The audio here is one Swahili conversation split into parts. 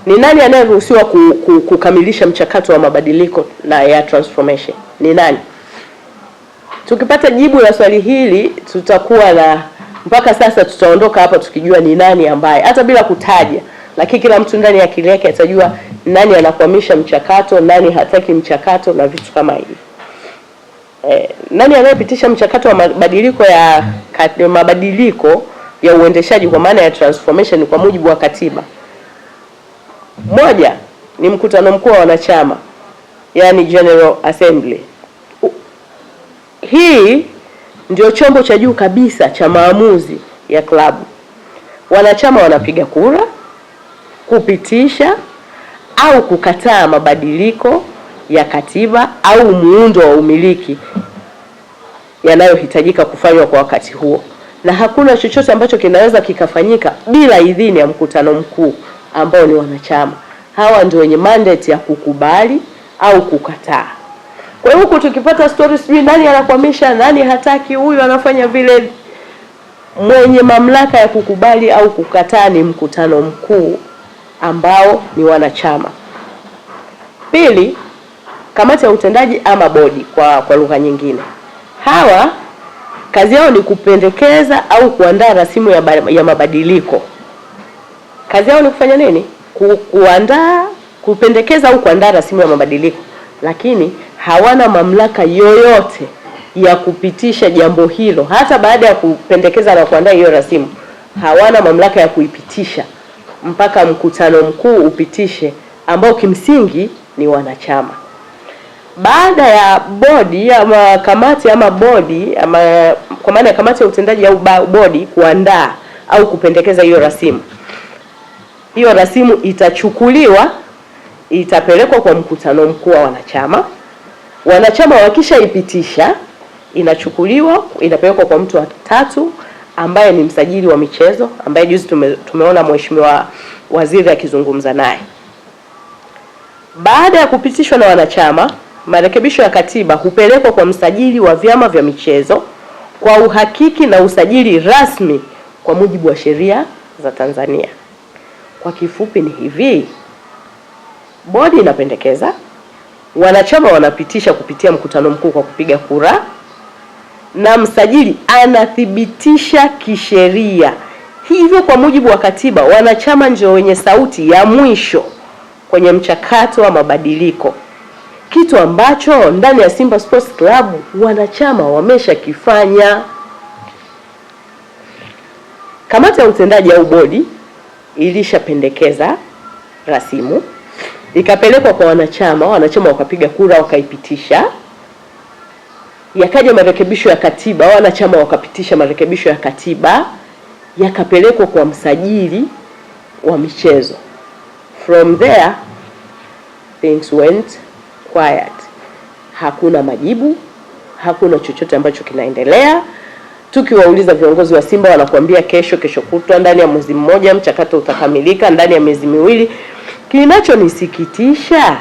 Ni nani anayeruhusiwa kukamilisha mchakato wa mabadiliko na ya transformation? Ni nani? Tukipata jibu la swali hili tutakuwa na mpaka sasa tutaondoka hapa tukijua ni nani ambaye, hata bila kutaja, lakini kila mtu ndani ya akili yake atajua nani anakwamisha mchakato, nani hataki mchakato na vitu kama hivi. Nani anayepitisha mchakato wa mabadiliko ya uendeshaji kwa maana ya transformation kwa mujibu wa katiba? Moja ni mkutano mkuu wa wanachama, yani General Assembly. Hii ndio chombo cha juu kabisa cha maamuzi ya klabu. Wanachama wanapiga kura kupitisha au kukataa mabadiliko ya katiba au muundo wa umiliki yanayohitajika kufanywa kwa wakati huo, na hakuna chochote ambacho kinaweza kikafanyika bila idhini ya mkutano mkuu ambao ni wanachama. Hawa ndio wenye mandate ya kukubali au kukataa. Kwa hiyo huku tukipata stories sijui nani anakwamisha, nani hataki, huyu anafanya vile, mwenye mamlaka ya kukubali au kukataa ni mkutano mkuu ambao ni wanachama. Pili, kamati ya utendaji ama bodi kwa lugha nyingine. Hawa kazi yao ni kupendekeza au kuandaa rasimu ya mabadiliko. Kazi yao ni kufanya nini? Kuandaa, kupendekeza au kuandaa rasimu ya mabadiliko. Lakini hawana mamlaka yoyote ya kupitisha jambo hilo. Hata baada ya kupendekeza na kuandaa hiyo rasimu, hawana mamlaka ya kuipitisha mpaka mkutano mkuu upitishe, ambao kimsingi ni wanachama. Baada ya bodi ama kamati ama bodi ama kwa maana ya kamati ya utendaji au bodi kuandaa au kupendekeza hiyo rasimu itachukuliwa, itapelekwa kwa mkutano mkuu wa wanachama. Wanachama wakishaipitisha, inachukuliwa, inapelekwa kwa mtu wa tatu ambaye ni msajili wa michezo, ambaye juzi tumeona mheshimiwa waziri akizungumza naye. Baada ya kupitishwa na wanachama, marekebisho ya katiba hupelekwa kwa msajili wa vyama vya michezo kwa uhakiki na usajili rasmi kwa mujibu wa sheria za Tanzania. Kwa kifupi ni hivi: bodi inapendekeza, wanachama wanapitisha kupitia mkutano mkuu kwa kupiga kura, na msajili anathibitisha kisheria. Hivyo kwa mujibu wa katiba, wanachama ndio wenye sauti ya mwisho kwenye mchakato wa mabadiliko, kitu ambacho ndani ya Simba Sports Club wanachama wameshakifanya. Kamati ya utendaji au bodi ilishapendekeza rasimu, ikapelekwa kwa wanachama wakapiga kura, wakaipitisha. Yakaja marekebisho ya katiba, wanachama wakapitisha marekebisho ya katiba, yakapelekwa kwa msajili wa michezo. From there things went quiet. Hakuna majibu, hakuna chochote ambacho kinaendelea. Tukiwauliza viongozi wa Simba wanakuambia kesho kutwa, ndani ya mwezi mmoja mchakato utakamilika, ndani ya miezi miwili. Kinachonisikitisha,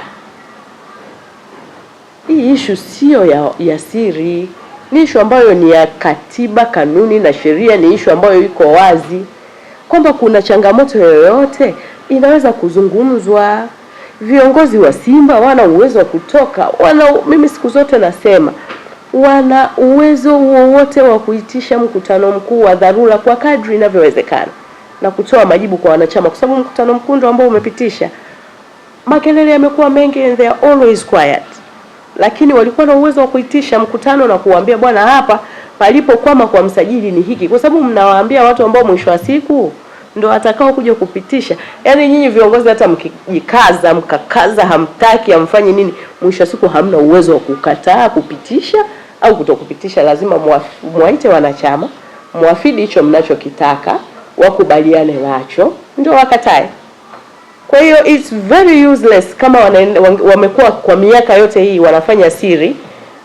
hii issue sio ya siri. Ni issue ambayo ni ya katiba, kanuni na sheria. Ni issue ambayo iko wazi kwamba kuna changamoto yoyote inaweza kuzungumzwa. Viongozi wa Simba wana uwezo wa kutoka, mimi siku zote nasema wana uwezo wowote wa kuitisha mkutano mkuu wa dharura kwa kadri inavyowezekana na kutoa majibu kwa wanachama, kwa sababu mkutano mkuu ndio ambao umepitisha. Makelele yamekuwa mengi and they are always quiet, lakini walikuwa na uwezo wa kuitisha mkutano na kuambia bwana, hapa palipokwama kwa msajili ni hiki, kwa sababu mnawaambia watu ambao mwisho wa siku ndio atakao kuja kupitisha. Yaani nyinyi viongozi hata mkijikaza mkakaza, hamtaki amfanye nini, mwisho wa siku hamna uwezo wa kukataa kupitisha au kutokupitisha. Lazima muwaite wanachama, muafidi hicho mnachokitaka, wakubaliane nacho, ndio wakatae. Kwa hiyo it's very useless kama wamekuwa kwa miaka yote hii wanafanya siri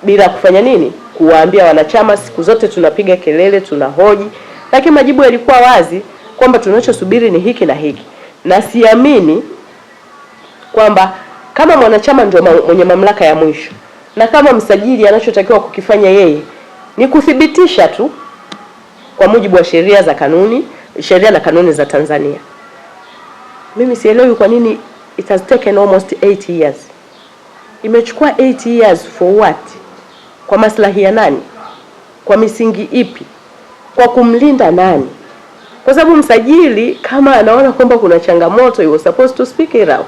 bila kufanya nini, kuwaambia wanachama. Siku zote tunapiga kelele, tunahoji, lakini majibu yalikuwa wazi kwamba tunachosubiri ni hiki na hiki. Na siamini kwamba kama mwanachama ndio mwenye mamlaka ya mwisho, na kama msajili anachotakiwa kukifanya yeye ni kuthibitisha tu kwa mujibu wa sheria na kanuni za Tanzania. Mimi sielewi kwa nini it has taken almost 8 years. Imechukua 8 years for what? Kwa maslahi ya nani? Kwa misingi ipi? Kwa kumlinda nani? Kwa sababu msajili kama anaona kwamba kuna changamoto, he was supposed to speak it out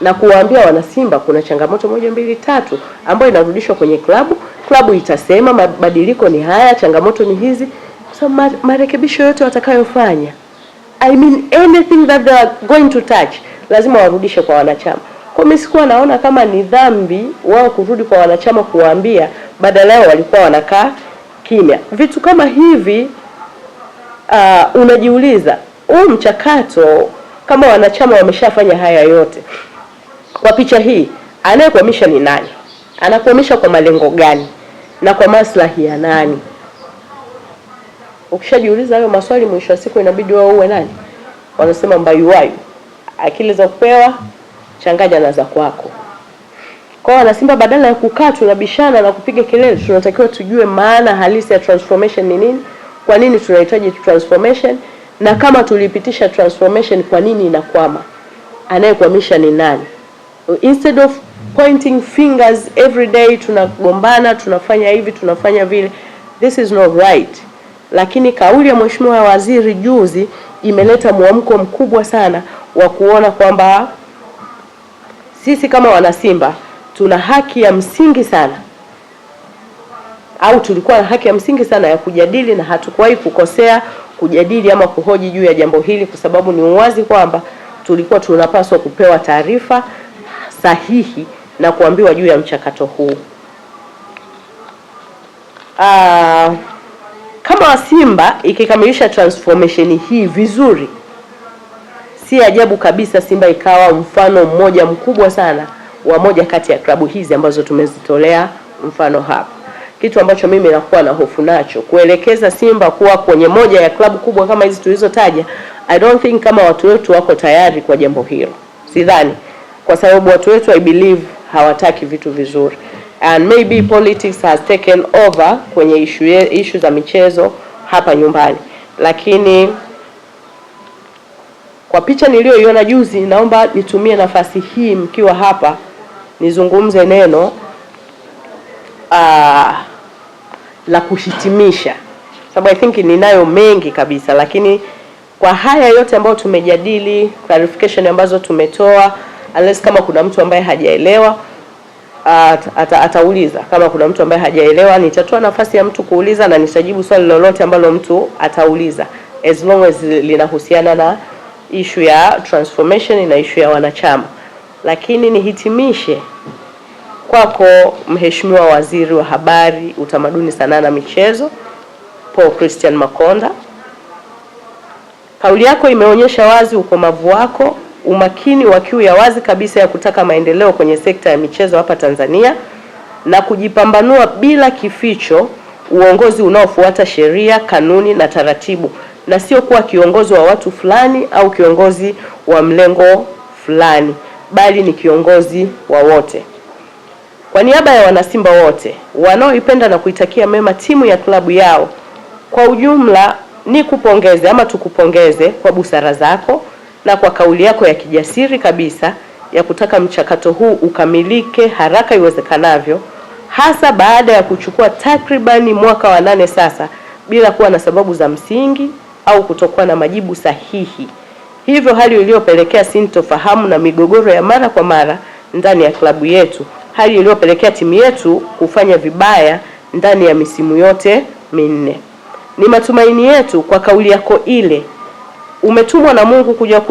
na kuwaambia wanasimba kuna changamoto 1 2 3 ambayo inarudishwa kwenye klabu itasema mabadiliko ni haya, changamoto ni hizi. So marekebisho yote watakayofanya, I mean anything that they are going to touch, lazima warudishe kwa wanachama. Kwa mimi sikuwa naona kama ni dhambi wao kurudi kwa wanachama kuwaambia, badala yao walikuwa wanakaa kimya. Vitu kama hivi unajiuliza, huu mchakato kama wanachama wameshafanya haya yote, kwa picha hii anayekwamisha ni nani? Anakwamisha kwa malengo gani na kwa maslahi ya nani? Ukishajiuliza hayo maswali, mwisho wa siku inabidi wao uwe nani? Wanasema mbayuwayu, akili za kupewa changanya na za kwako. Kwa wanasimba, badala ya kukaa tunabishana na kupiga kelele, tunatakiwa tujue maana halisi ya transformation ni nini, kwa nini tunahitaji transformation, na kama tulipitisha transformation kwa nini inakwama, anayekwamisha ni nani? Instead of pointing fingers every day, tunagombana, tunafanya hivi, tunafanya vile. This is not right. Lakini kauli ya Mheshimiwa Waziri juzi imeleta mwamko mkubwa sana wa kuona kwamba sisi kama wanasimba tuna haki ya msingi sana, au tulikuwa na haki ya msingi sana ya kujadili, na hatukuwahi kukosea kujadili ama kuhoji juu ya jambo hili, kwa sababu ni uwazi kwamba tulikuwa tunapaswa kupewa taarifa sahihi na kuambiwa juu ya mchakato huu. Kama Simba ikikamilisha transformation hii vizuri, si ajabu kabisa Simba ikawa mfano mmoja mkubwa sana wa moja kati ya klabu hizi ambazo tumezitolea mfano hapa. Kitu ambacho mimi nakuwa na hofu nacho, kuelekeza Simba kuwa kwenye moja ya klabu kubwa kama hizi tulizotaja. I don't think kama watu wetu wako tayari kwa jambo hilo. Sidhani, kwa sababu watu wetu I believe hawataki vitu vizuri, and maybe politics has taken over kwenye issue za michezo hapa nyumbani. Lakini kwa picha niliyoiona juzi, naomba nitumie nafasi hii mkiwa hapa nizungumze neno la kuhitimisha, sababu I think ninayo mengi kabisa, lakini kwa haya yote ambayo tumejadili, clarification ambazo tumetoa, unless kama kuna mtu ambaye hajaelewa atauliza. Kama kuna mtu ambaye hajaelewa, nitatoa nafasi ya mtu kuuliza na nitajibu swali lolote ambalo mtu atauliza, as long as linahusiana na issue ya transformation na issue ya wanachama. Lakini nihitimishe kwako, Mheshimiwa Waziri wa Habari, Utamaduni, Sanaa na Michezo, Paul Christian Makonda. Kauli yako imeonyesha wazi ukomavu wako, umakini wa kiu ya wazi kabisa ya kutaka maendeleo kwenye sekta ya michezo hapa Tanzania, na kujipambanua bila kificho uongozi unaofuata sheria, kanuni na taratibu, na sio kuwa kiongozi wa watu fulani au kiongozi wa mlengo fulani, bali ni kiongozi wa wote. Kwa niaba ya wanasimba wote wanaoipenda na kuitakia mema timu ya klabu yao kwa ujumla, ni kupongeze ama tukupongeze kwa busara zako na kwa kauli yako ya kijasiri kabisa ya kutaka mchakato huu ukamilike haraka iwezekanavyo, hasa baada ya kuchukua takribani mwaka wa 8 sasa bila kuwa na sababu za msingi au kutokuwa na majibu sahihi. Hivyo hali iliyopelekea sintofahamu na migogoro ya mara kwa mara ndani ya klabu yetu, hali iliyopelekea timu yetu kufanya vibaya ndani ya misimu yote minne. Ni matumaini yetu kwa kauli yako ile umetumwa na Mungu kuja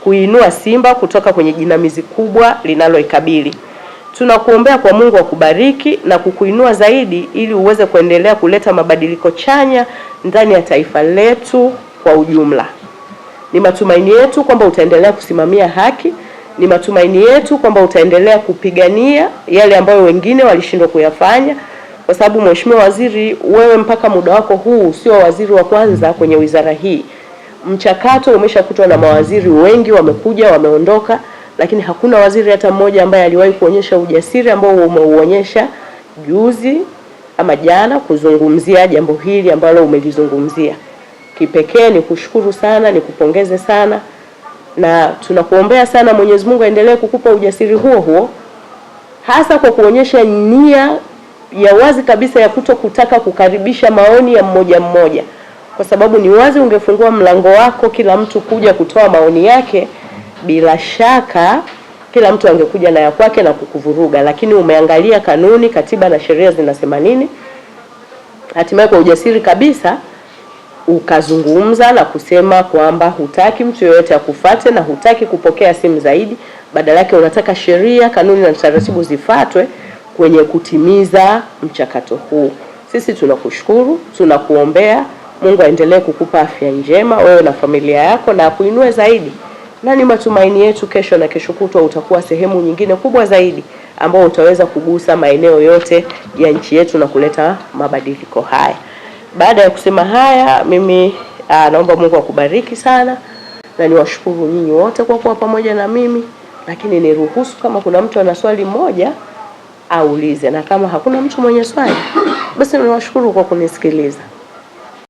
kuinua Simba kutoka kwenye jinamizi kubwa linaloikabili. Tunakuombea kwa Mungu akubariki na kukuinua zaidi ili uweze kuendelea kuleta mabadiliko chanya ndani ya taifa letu kwa ujumla. Ni matumaini yetu kwamba utaendelea kusimamia haki. Ni matumaini yetu kwamba utaendelea kupigania yale ambayo wengine walishindwa kuyafanya, kwa sababu Mheshimiwa Waziri, wewe mpaka muda wako huu sio waziri wa kwanza kwenye wizara hii. Mchakato umeshakutwa na mawaziri wengi, wamekuja wameondoka, lakini hakuna waziri hata mmoja ambaye aliwahi kuonyesha ujasiri ambao umeuonyesha juzi ama jana kuzungumzia jambo hili ambalo umelizungumzia. Kipekee ni kushukuru sana, ni kupongeze sana, na tunakuombea sana Mwenyezi Mungu aendelee kukupa ujasiri huo, hasa kwa kuonyesha nia ya wazi kabisa ya kutaka kukaribisha maoni ya mmoja mmoja, kwa sababu ni wazi ungefungua mlango wako kila mtu kuja kutoa maoni yake, bila shaka kila mtu angekuja na ya kwake na kukuvuruga. Lakini umeangalia kanuni, katiba na sheria zinasema nini, hatimaye kwa ujasiri kabisa ukazungumza na kusema kwamba hutaki mtu yoyote akufate na hutaki kupokea simu zaidi, badala yake unataka sheria, kanuni na taratibu zifuatwe kwenye kutimiza mchakato huu. Sisi tunakushukuru, tunakuombea Mungu aendelee kukupa afya njema wewe na familia yako na kuinue zaidi. Na ni matumaini yetu kesho na kesho kutwa utakuwa sehemu nyingine kubwa zaidi ambao utaweza kugusa maeneo yote ya nchi yetu na kuleta mabadiliko haya. Baada ya kusema haya, mimi naomba Mungu akubariki sana na niwashukuru nyinyi wote kwa kuwa pamoja na mimi, lakini niruhusu kama kuna mtu ana swali moja aulize, na kama hakuna mtu mwenye swali basi niwashukuru kwa kunisikiliza.